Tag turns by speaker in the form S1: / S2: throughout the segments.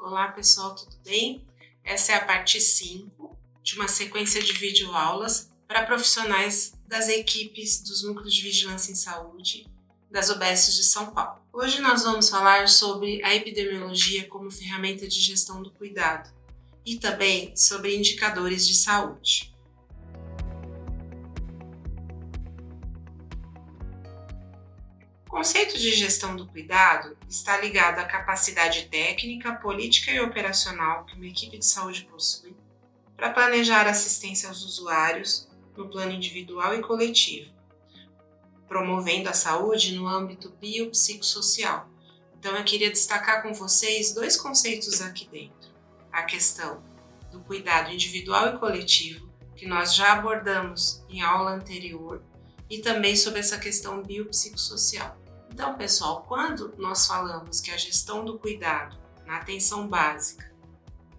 S1: Olá pessoal, tudo bem? Essa é a parte 5 de uma sequência de videoaulas para profissionais das equipes dos Núcleos de Vigilância em Saúde das UBSs de São Paulo. Hoje nós vamos falar sobre a epidemiologia como ferramenta de gestão do cuidado e também sobre indicadores de saúde. O conceito de gestão do cuidado está ligado à capacidade técnica, política e operacional que uma equipe de saúde possui para planejar a assistência aos usuários no plano individual e coletivo, promovendo a saúde no âmbito biopsicossocial. Então eu queria destacar com vocês dois conceitos aqui dentro. A questão do cuidado individual e coletivo, que nós já abordamos em aula anterior, e também sobre essa questão biopsicossocial. Então, pessoal, quando nós falamos que a gestão do cuidado na atenção básica,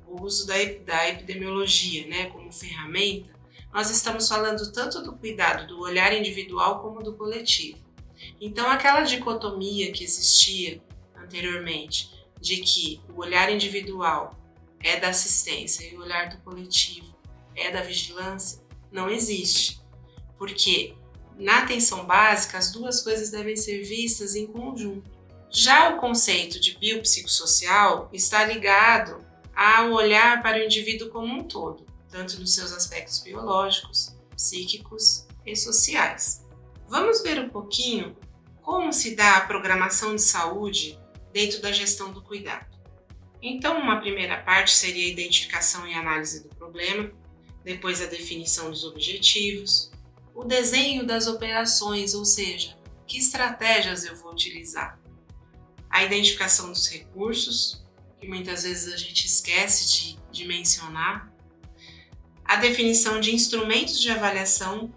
S1: o uso da epidemiologia, como ferramenta, nós estamos falando tanto do cuidado do olhar individual como do coletivo. Então, aquela dicotomia que existia anteriormente, de que o olhar individual é da assistência e o olhar do coletivo é da vigilância, não existe. Porque na atenção básica, as duas coisas devem ser vistas em conjunto. Já o conceito de biopsicossocial está ligado ao olhar para o indivíduo como um todo, tanto nos seus aspectos biológicos, psíquicos e sociais. Vamos ver um pouquinho como se dá a programação de saúde dentro da gestão do cuidado. Então, uma primeira parte seria a identificação e análise do problema, depois a definição dos objetivos, o desenho das operações, ou seja, que estratégias eu vou utilizar, a identificação dos recursos, que muitas vezes a gente esquece de mencionar, a definição de instrumentos de avaliação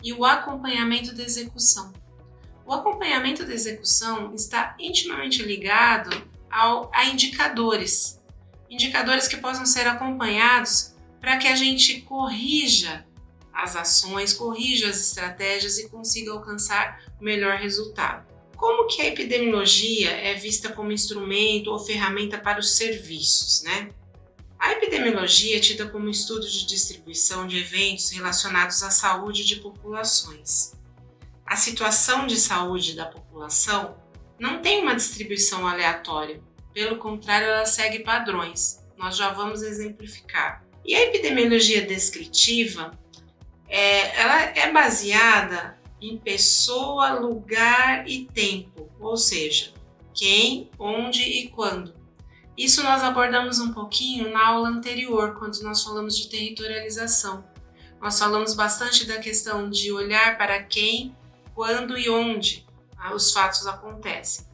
S1: e o acompanhamento da execução. O acompanhamento da execução está intimamente ligado a indicadores que possam ser acompanhados para que a gente corrija as ações, corrija as estratégias e consiga alcançar o melhor resultado. Como que a epidemiologia é vista como instrumento ou ferramenta para os serviços, A epidemiologia é tida como estudo de distribuição de eventos relacionados à saúde de populações. A situação de saúde da população não tem uma distribuição aleatória, pelo contrário, ela segue padrões. Nós já vamos exemplificar. E a epidemiologia descritiva ela é baseada em pessoa, lugar e tempo, ou seja, quem, onde e quando. Isso nós abordamos um pouquinho na aula anterior, quando nós falamos de territorialização. Nós falamos bastante da questão de olhar para quem, quando e onde os fatos acontecem.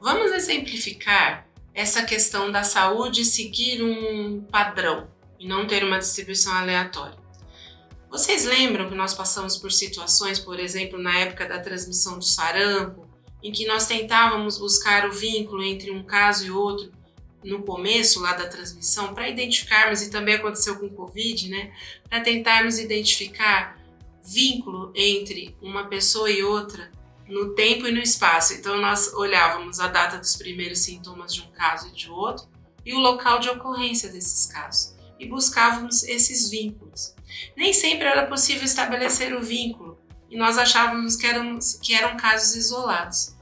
S1: Vamos exemplificar essa questão da saúde seguir um padrão e não ter uma distribuição aleatória. Vocês lembram que nós passamos por situações, por exemplo, na época da transmissão do sarampo, em que nós tentávamos buscar o vínculo entre um caso e outro no começo lá da transmissão, para identificarmos, e também aconteceu com o Covid, para tentarmos identificar vínculo entre uma pessoa e outra no tempo e no espaço. Então nós olhávamos a data dos primeiros sintomas de um caso e de outro e o local de ocorrência desses casos e buscávamos esses vínculos. Nem sempre era possível estabelecer o vínculo e nós achávamos que eram casos isolados.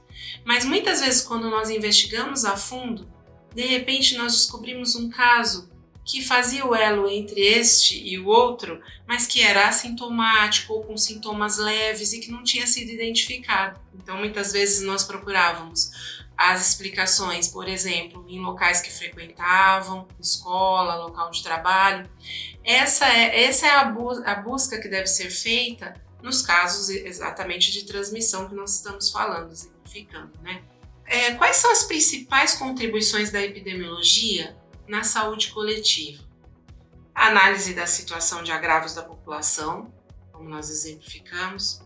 S1: Mas muitas vezes, quando nós investigamos a fundo, de repente nós descobrimos um caso que fazia o elo entre este e o outro, mas que era assintomático ou com sintomas leves e que não tinha sido identificado. Então, muitas vezes nós procurávamos as explicações, por exemplo, em locais que frequentavam, escola, local de trabalho. Essa é a busca que deve ser feita nos casos exatamente de transmissão que nós estamos falando, exemplificando, Quais são as principais contribuições da epidemiologia na saúde coletiva? A análise da situação de agravos da população, como nós exemplificamos.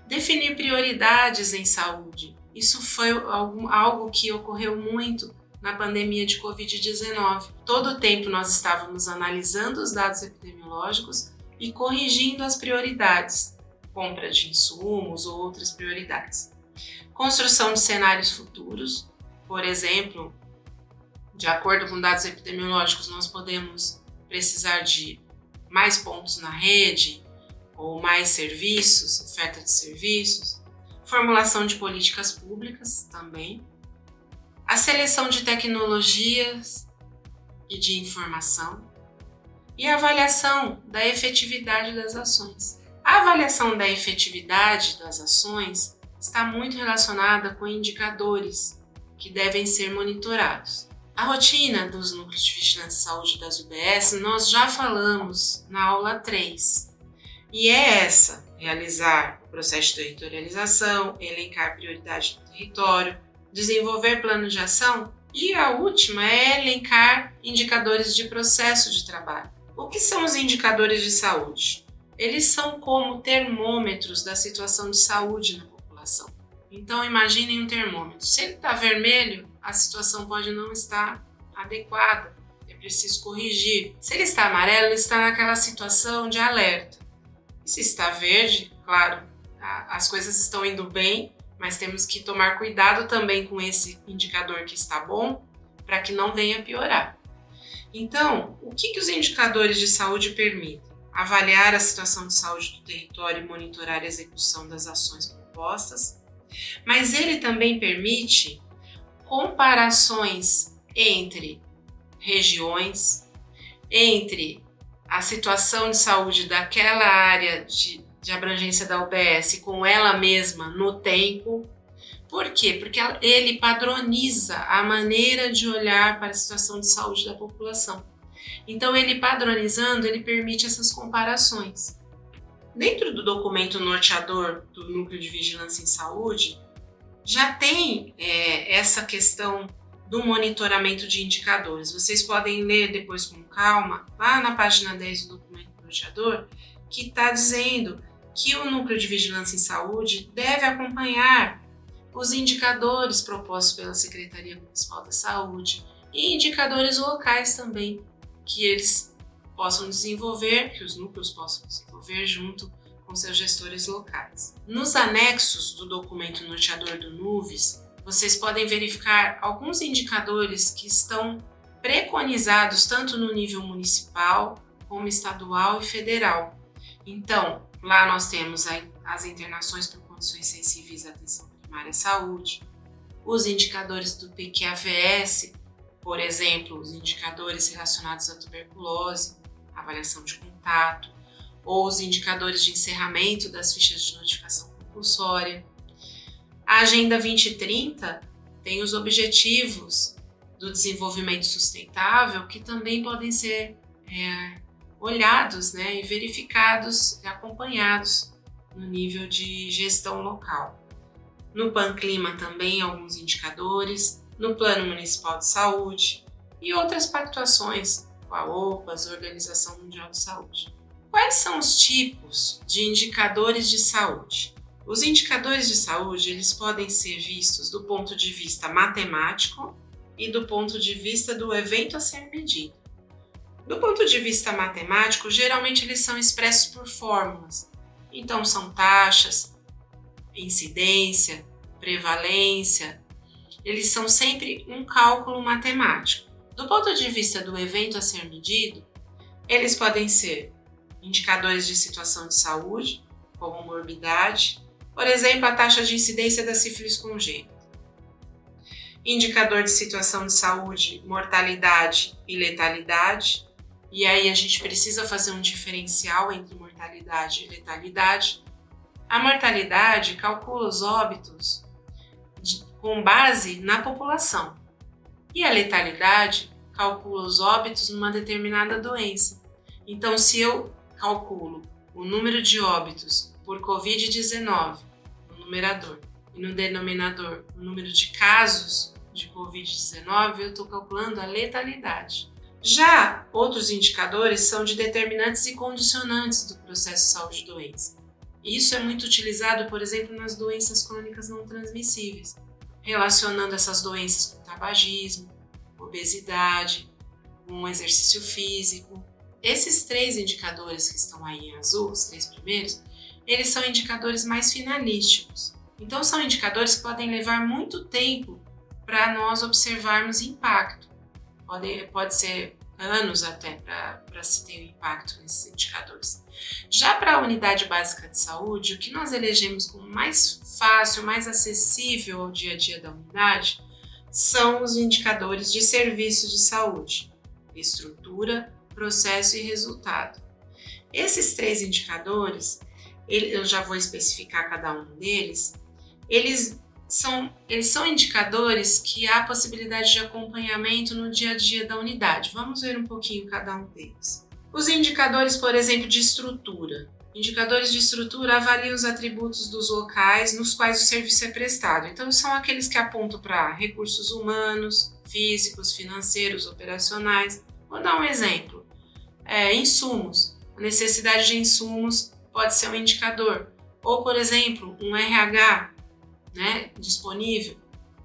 S1: Definir prioridades em saúde. Isso foi algo que ocorreu muito na pandemia de Covid-19. Todo o tempo nós estávamos analisando os dados epidemiológicos e corrigindo as prioridades, compra de insumos ou outras prioridades. Construção de cenários futuros, por exemplo, De acordo com dados epidemiológicos, nós podemos precisar de mais pontos na rede ou mais serviços, oferta de serviços, formulação de políticas públicas também, a seleção de tecnologias e de informação e a avaliação da efetividade das ações. A avaliação da efetividade das ações está muito relacionada com indicadores que devem ser monitorados. A rotina dos núcleos de vigilância e saúde das UBS nós já falamos na aula 3. E é essa: realizar o processo de territorialização, elencar prioridades do território, desenvolver plano de ação e a última é elencar indicadores de processo de trabalho. O que são os indicadores de saúde? Eles são como termômetros da situação de saúde na população. Então imaginem um termômetro. Se ele está vermelho, a situação pode não estar adequada, é preciso corrigir. Se ele está amarelo, ele está naquela situação de alerta. E se está verde, claro, as coisas estão indo bem, mas temos que tomar cuidado também com esse indicador que está bom, para que não venha piorar. Então, o que os indicadores de saúde permitem? Avaliar a situação de saúde do território e monitorar a execução das ações propostas, mas ele também permite comparações entre regiões, entre a situação de saúde daquela área de abrangência da UBS com ela mesma no tempo. Por quê? Porque ele padroniza a maneira de olhar para a situação de saúde da população. Então, ele padronizando, ele permite essas comparações. Dentro do documento norteador do Núcleo de Vigilância em Saúde, já tem essa questão do monitoramento de indicadores. Vocês podem ler depois com calma, lá na página 10 do documento norteador, que está dizendo que o Núcleo de Vigilância em Saúde deve acompanhar os indicadores propostos pela Secretaria Municipal da Saúde e indicadores locais também, que eles possam desenvolver, que os núcleos possam desenvolver junto com seus gestores locais. Nos anexos do documento norteador do NUVES, vocês podem verificar alguns indicadores que estão preconizados tanto no nível municipal, como estadual e federal. Então, lá nós temos as internações por condições sensíveis à atenção primária à saúde, os indicadores do PQAVS, por exemplo, os indicadores relacionados à tuberculose, avaliação de contato, ou os indicadores de encerramento das fichas de notificação compulsória. A Agenda 2030 tem os objetivos do desenvolvimento sustentável que também podem ser olhados, e verificados e acompanhados no nível de gestão local. No PAN-Clima também alguns indicadores, no Plano Municipal de Saúde e outras pactuações com a OPAS, Organização Mundial de Saúde. Quais são os tipos de indicadores de saúde? Os indicadores de saúde eles podem ser vistos do ponto de vista matemático e do ponto de vista do evento a ser medido. Do ponto de vista matemático, geralmente eles são expressos por fórmulas. Então são taxas, incidência, prevalência, eles são sempre um cálculo matemático. Do ponto de vista do evento a ser medido, eles podem ser indicadores de situação de saúde, como morbidade, por exemplo, a taxa de incidência da sífilis congênita. Indicador de situação de saúde, mortalidade e letalidade, e aí a gente precisa fazer um diferencial entre mortalidade e letalidade. A mortalidade calcula os óbitos com base na população, e a letalidade calcula os óbitos numa determinada doença. Então, se eu calculo o número de óbitos por Covid-19 no numerador e no denominador o número de casos de Covid-19, eu estou calculando a letalidade. Já outros indicadores são de determinantes e condicionantes do processo de saúde e doença. Isso é muito utilizado, por exemplo, nas doenças crônicas não transmissíveis, relacionando essas doenças com tabagismo, obesidade, com exercício físico. Esses 3 indicadores que estão aí em azul, os 3 primeiros, eles são indicadores mais finalísticos. Então, são indicadores que podem levar muito tempo para nós observarmos impacto. pode ser anos até para se ter um impacto nesses indicadores. Já para a unidade básica de saúde, o que nós elegemos como mais fácil, mais acessível ao dia a dia da unidade, são os indicadores de serviços de saúde: estrutura, processo e resultado. Esses 3 indicadores, eu já vou especificar cada um deles, eles são indicadores que há possibilidade de acompanhamento no dia a dia da unidade. Vamos ver um pouquinho cada um deles. Os indicadores, por exemplo, de estrutura. Indicadores de estrutura avaliam os atributos dos locais nos quais o serviço é prestado. Então, são aqueles que apontam para recursos humanos, físicos, financeiros, operacionais. Vou dar um exemplo. Insumos. A necessidade de insumos pode ser um indicador. Ou, por exemplo, um RH, disponível,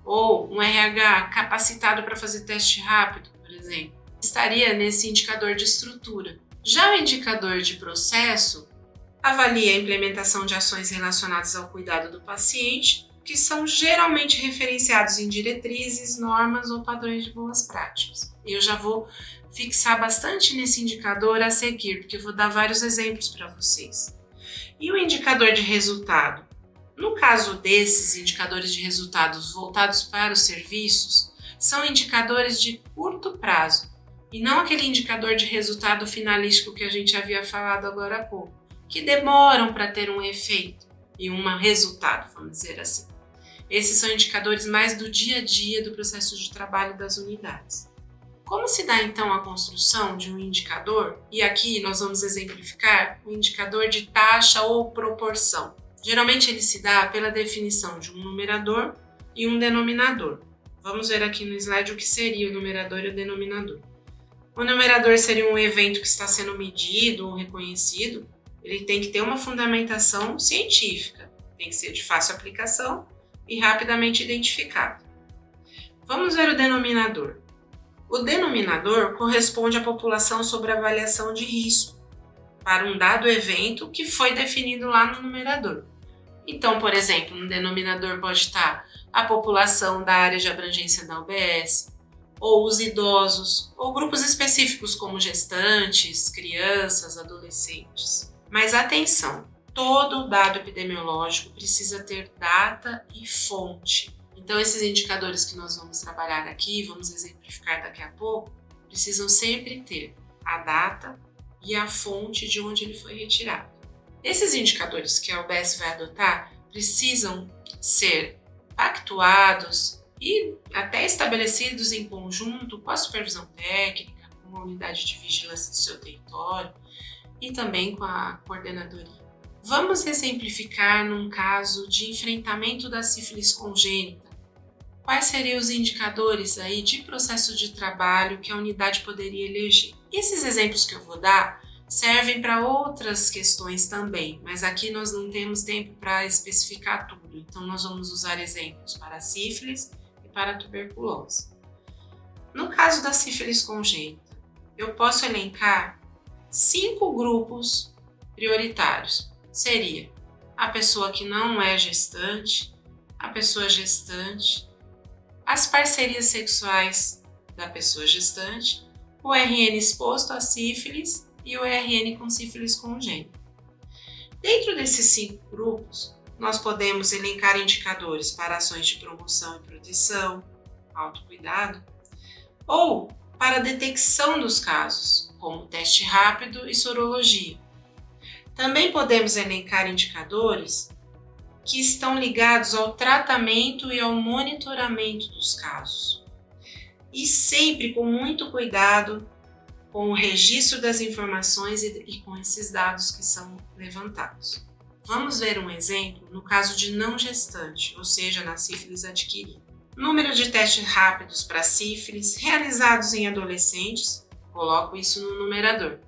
S1: ou um RH capacitado para fazer teste rápido, por exemplo, estaria nesse indicador de estrutura. Já o indicador de processo avalia a implementação de ações relacionadas ao cuidado do paciente, que são geralmente referenciados em diretrizes, normas ou padrões de boas práticas. Eu já vou fixar bastante nesse indicador a seguir, porque eu vou dar vários exemplos para vocês. E o indicador de resultado? No caso desses indicadores de resultados voltados para os serviços, são indicadores de curto prazo e não aquele indicador de resultado finalístico que a gente havia falado agora há pouco, que demoram para ter um efeito e um resultado, vamos dizer assim. Esses são indicadores mais do dia a dia do processo de trabalho das unidades. Como se dá então a construção de um indicador? E aqui nós vamos exemplificar o indicador de taxa ou proporção. Geralmente ele se dá pela definição de um numerador e um denominador. Vamos ver aqui no slide o que seria o numerador e o denominador. O numerador seria um evento que está sendo medido ou reconhecido. Ele tem que ter uma fundamentação científica, tem que ser de fácil aplicação e rapidamente identificado. Vamos ver o denominador. O denominador corresponde à população sobre avaliação de risco para um dado evento que foi definido lá no numerador. Então, por exemplo, no denominador pode estar a população da área de abrangência da UBS, ou os idosos, ou grupos específicos como gestantes, crianças, adolescentes. Mas atenção, todo dado epidemiológico precisa ter data e fonte. Então, esses indicadores que nós vamos trabalhar aqui, vamos exemplificar daqui a pouco, precisam sempre ter a data e a fonte de onde ele foi retirado. Esses indicadores que a UBS vai adotar precisam ser pactuados e até estabelecidos em conjunto com a supervisão técnica, com a unidade de vigilância do seu território e também com a coordenadoria. Vamos exemplificar num caso de enfrentamento da sífilis congênita. Quais seriam os indicadores aí de processo de trabalho que a unidade poderia eleger? Esses exemplos que eu vou dar servem para outras questões também, mas aqui nós não temos tempo para especificar tudo, então nós vamos usar exemplos para a sífilis e para a tuberculose. No caso da sífilis congênita, eu posso elencar 5 grupos prioritários. Seria a pessoa que não é gestante, a pessoa gestante, as parcerias sexuais da pessoa gestante, o RN exposto à sífilis e o RN com sífilis congênita. Dentro desses 5 grupos, nós podemos elencar indicadores para ações de promoção e proteção, autocuidado, ou para a detecção dos casos, como teste rápido e sorologia. Também podemos elencar indicadores que estão ligados ao tratamento e ao monitoramento dos casos. E sempre com muito cuidado com o registro das informações e com esses dados que são levantados. Vamos ver um exemplo no caso de não gestante, ou seja, na sífilis adquirida. Número de testes rápidos para sífilis realizados em adolescentes, coloco isso no numerador.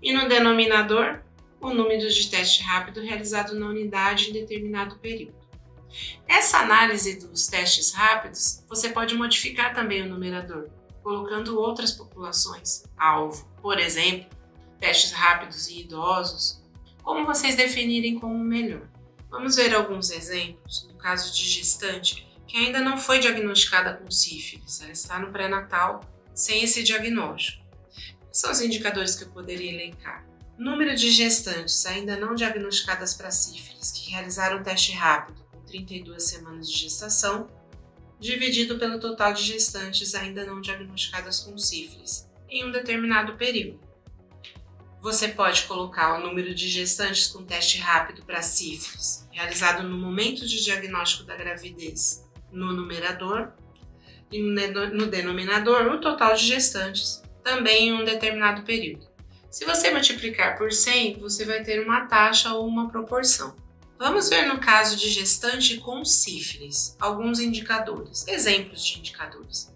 S1: E no denominador, o número de teste rápido realizado na unidade em determinado período. Essa análise dos testes rápidos, você pode modificar também o numerador, colocando outras populações alvo, por exemplo, testes rápidos em idosos, como vocês definirem como melhor. Vamos ver alguns exemplos no caso de gestante que ainda não foi diagnosticada com sífilis, ela está no pré-natal sem esse diagnóstico. Quais são os indicadores que eu poderia elencar? Número de gestantes ainda não diagnosticadas para sífilis que realizaram o teste rápido com 32 semanas de gestação, dividido pelo total de gestantes ainda não diagnosticadas com sífilis em um determinado período. Você pode colocar o número de gestantes com teste rápido para sífilis, realizado no momento de diagnóstico da gravidez, no numerador, e no denominador o total de gestantes, também em um determinado período. Se você multiplicar por 100, você vai ter uma taxa ou uma proporção. Vamos ver no caso de gestante com sífilis, alguns indicadores, exemplos de indicadores.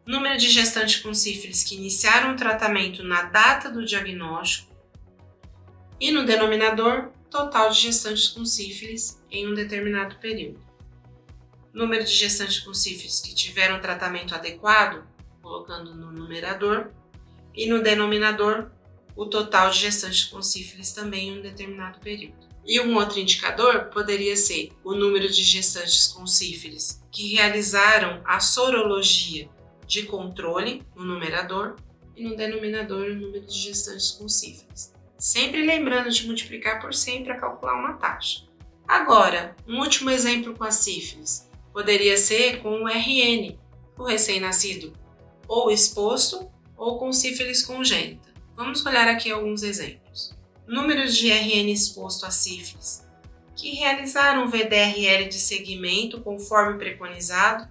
S1: Número de gestantes com sífilis que iniciaram o tratamento na data do diagnóstico e no denominador, total de gestantes com sífilis em um determinado período. Número de gestantes com sífilis que tiveram tratamento adequado, colocando no numerador, e no denominador, o total de gestantes com sífilis também em um determinado período. E um outro indicador poderia ser o número de gestantes com sífilis que realizaram a sorologia de controle no numerador e no denominador o número de gestantes com sífilis. Sempre lembrando de multiplicar por 100 para calcular uma taxa. Agora, um último exemplo com a sífilis poderia ser com o RN, o recém-nascido ou exposto ou com sífilis congênita. Vamos olhar aqui alguns exemplos. Número de RN exposto a sífilis, que realizaram VDRL de segmento conforme preconizado,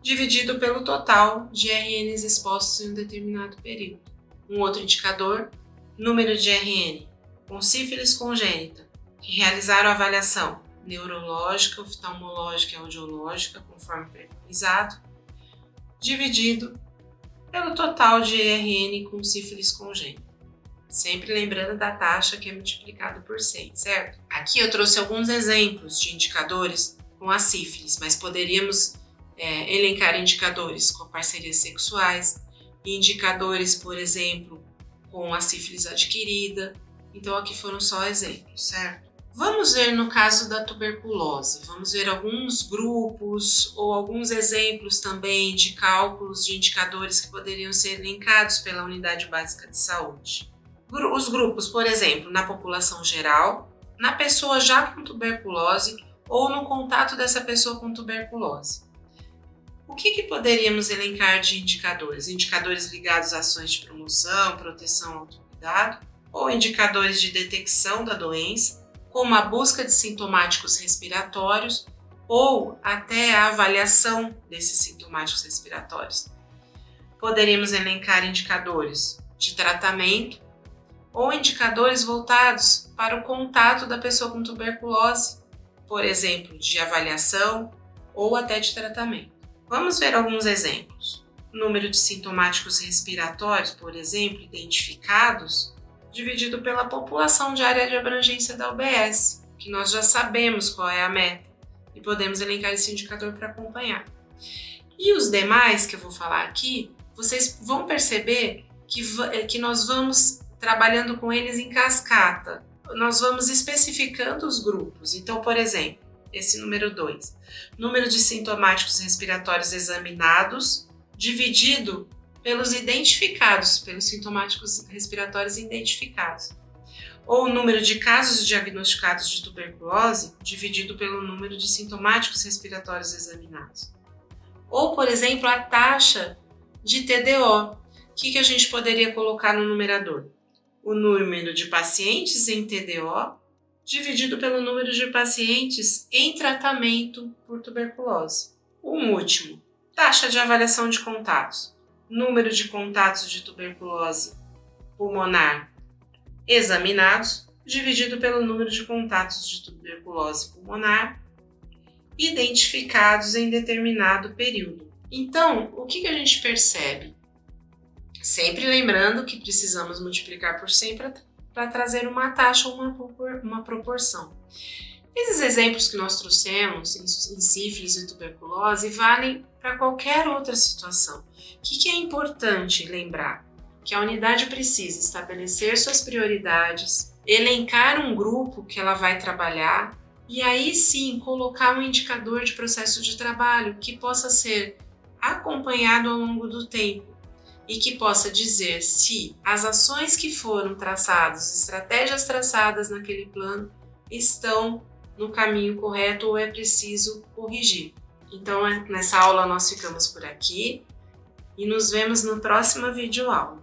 S1: dividido pelo total de RNs expostos em um determinado período. Um outro indicador, número de RN com sífilis congênita, que realizaram a avaliação neurológica, oftalmológica e audiológica, conforme preconizado, dividido pelo total de RN com sífilis congênita. Sempre lembrando da taxa que é multiplicado por 100, certo? Aqui eu trouxe alguns exemplos de indicadores com a sífilis, mas poderíamos elencar indicadores com parcerias sexuais, indicadores, por exemplo, com a sífilis adquirida. Então aqui foram só exemplos, certo? Vamos ver no caso da tuberculose, vamos ver alguns grupos ou alguns exemplos também de cálculos de indicadores que poderiam ser elencados pela unidade básica de saúde. Os grupos, por exemplo, na população geral, na pessoa já com tuberculose ou no contato dessa pessoa com tuberculose. O que poderíamos elencar de indicadores? Indicadores ligados a ações de promoção, proteção, autocuidado, ou indicadores de detecção da doença, como a busca de sintomáticos respiratórios ou até a avaliação desses sintomáticos respiratórios. Poderíamos elencar indicadores de tratamento ou indicadores voltados para o contato da pessoa com tuberculose, por exemplo, de avaliação ou até de tratamento. Vamos ver alguns exemplos. O número de sintomáticos respiratórios, por exemplo, identificados, dividido pela população de área de abrangência da UBS, que nós já sabemos qual é a meta e podemos elencar esse indicador para acompanhar. E os demais que eu vou falar aqui, vocês vão perceber que nós vamos trabalhando com eles em cascata. Nós vamos especificando os grupos. Então, por exemplo, esse número 2, número de sintomáticos respiratórios examinados, dividido pelos identificados, pelos sintomáticos respiratórios identificados. Ou o número de casos diagnosticados de tuberculose, dividido pelo número de sintomáticos respiratórios examinados. Ou, por exemplo, a taxa de TDO. O que a gente poderia colocar no numerador? O número de pacientes em TDO dividido pelo número de pacientes em tratamento por tuberculose. Um último, taxa de avaliação de contatos. Número de contatos de tuberculose pulmonar examinados dividido pelo número de contatos de tuberculose pulmonar identificados em determinado período. Então, o que a gente percebe? Sempre lembrando que precisamos multiplicar por 100 para trazer uma taxa ou uma proporção. Esses exemplos que nós trouxemos em sífilis e tuberculose valem para qualquer outra situação. O que é importante lembrar? Que a unidade precisa estabelecer suas prioridades, elencar um grupo que ela vai trabalhar e aí sim colocar um indicador de processo de trabalho que possa ser acompanhado ao longo do tempo. e que possa dizer se as ações que foram traçadas, estratégias traçadas naquele plano estão no caminho correto ou é preciso corrigir. Então, nessa aula nós ficamos por aqui e nos vemos na próxima videoaula.